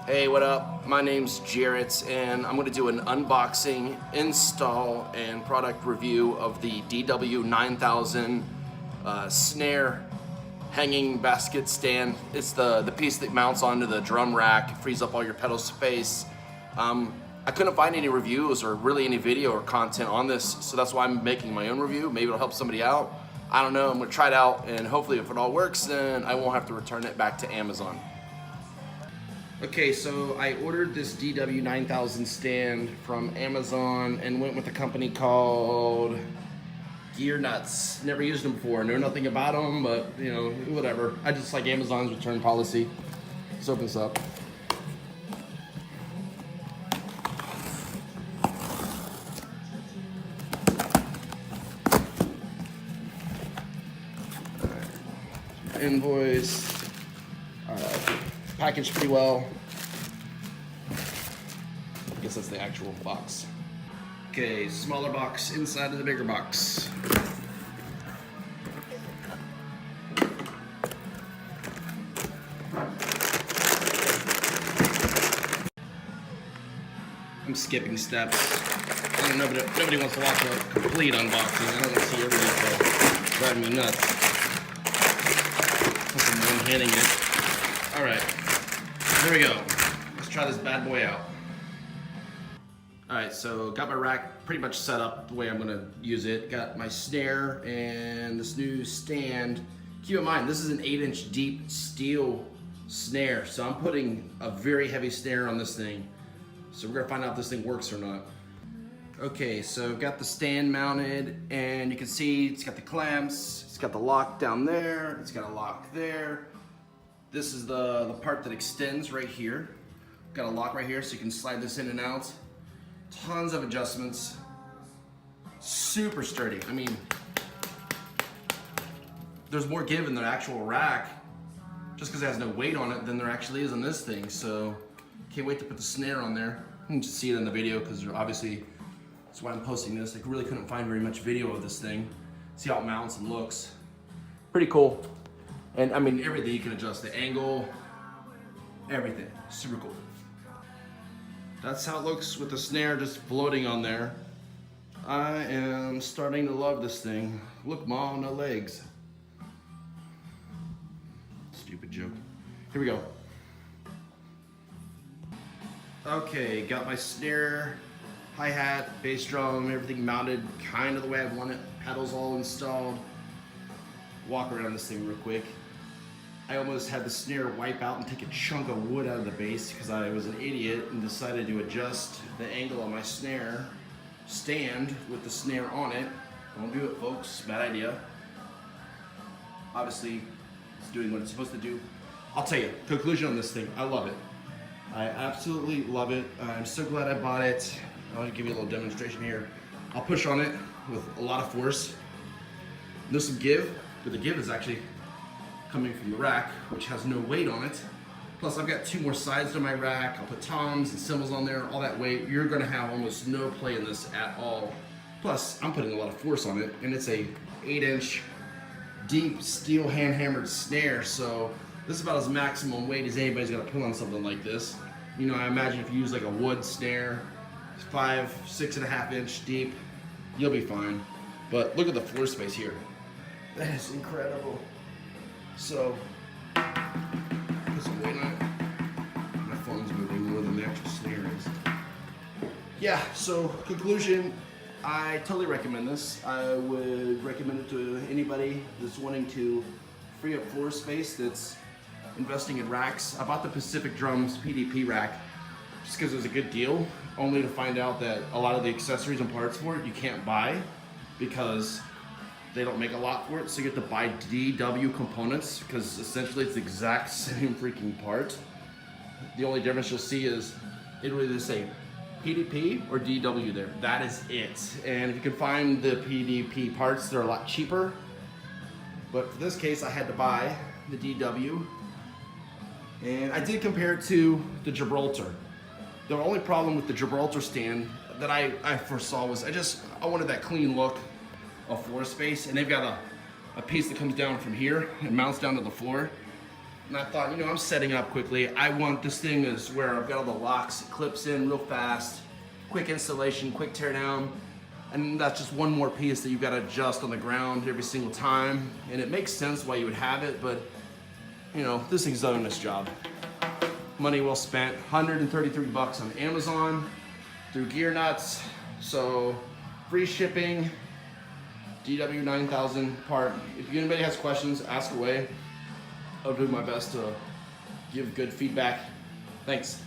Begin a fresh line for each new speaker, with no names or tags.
Hey, what up? My name's Jarret, and I'm gonna do an unboxing, install, and product review of the DW9000 Snare hanging basket stand. It's the piece that mounts onto the drum rack, frees up all your pedal space. I couldn't find any reviews or really any video or content on this, so that's why I'm making my own review. Maybe it'll help somebody out. I don't know, I'm gonna try it out, and hopefully if it all works, then I won't have to return it back to Amazon. Okay, so I ordered this DW9000 stand from Amazon and went with a company called Gear Nuts. Never used them before, know nothing about them, but you know, whatever. I just like Amazon's return policy. Let's open this up. Invoice. Packaged pretty well. I guess that's the actual box. Okay, smaller box inside of the bigger box. I'm skipping steps. I don't know, but nobody wants to watch a complete unboxing. I don't want to see every detail. Driving me nuts. Plus I'm one-handing it. All right. Here we go. Let's try this bad boy out. Alright, so got my rack pretty much set up the way I'm going to use it. Got my snare and this new stand. Keep in mind, this is an 8-inch deep steel snare, so I'm putting a very heavy snare on this thing. So we're going to find out if this thing works or not. Okay, so I've got the stand mounted, and you can see it's got the clamps, it's got the lock down there, it's got a lock there. This is the part that extends right here. Got a lock right here so you can slide this in and out. Tons of adjustments. Super sturdy. I mean, there's more give in the actual rack just because it has no weight on it than there actually is on this thing. So can't wait to put the snare on there. You can just see it in the video because obviously that's why I'm posting this. I really couldn't find very much video of this thing. See how it mounts and looks. Pretty cool. And I mean, everything you can adjust, the angle, everything, super cool. That's how it looks with the snare just floating on there. I am starting to love this thing. Look, Mom, no legs. Stupid joke. Here we go. Okay, got my snare, hi-hat, bass drum, everything mounted kind of the way I want it. Pedals all installed. Walk around this thing real quick. I almost had the snare wipe out and take a chunk of wood out of the bass because I was an idiot and decided to adjust the angle on my snare stand with the snare on it. Don't do it, folks. Bad idea. Obviously, it's doing what it's supposed to do. I'll tell you, conclusion on this thing, I love it. I absolutely love it. I'm so glad I bought it. I'll give you a little demonstration here. I'll push on it with a lot of force. There's some give, but the give is actually coming from the rack, which has no weight on it. Plus I've got 2 more sides to my rack. I'll put toms and cymbals on there, all that weight. You're gonna have almost no play in this at all. Plus I'm putting a lot of force on it, and it's a 8-inch deep steel hand hammered snare, so this is about as maximum weight as anybody's gonna put on something like this. You know, I imagine if you use like a wood snare, 6.5 inch deep, you'll be fine. But look at the floor space here. That is incredible. So, put some weight on it. My phone's moving more than the actual snare is. Yeah, so conclusion, I totally recommend this. I would recommend it to anybody that's wanting to free up floor space, that's investing in racks. I bought the Pacific Drums PDP rack just because it was a good deal, only to find out that a lot of the accessories and parts for it you can't buy because they don't make a lot for it, so you get to buy DW components because essentially it's the exact same freaking part. The only difference you'll see is it'll either say PDP or DW there. That is it. And if you can find the PDP parts, they're a lot cheaper. But for this case, I had to buy the DW. And I did compare it to the Gibraltar. The only problem with the Gibraltar stand that I foresaw was I wanted that clean look of floor space, and they've got a piece that comes down from here and mounts down to the floor. And I thought, you know, I'm setting up quickly. I want this thing is where I've got all the locks, it clips in real fast, quick installation, quick tear down. And that's just one more piece that you've got to adjust on the ground every single time. And it makes sense why you would have it, but you know, this thing's done its job. Money well spent, 133 bucks on Amazon through Gear Nuts. So free shipping, DW 9000 part. If anybody has questions, ask away. I'll do my best to give good feedback. Thanks.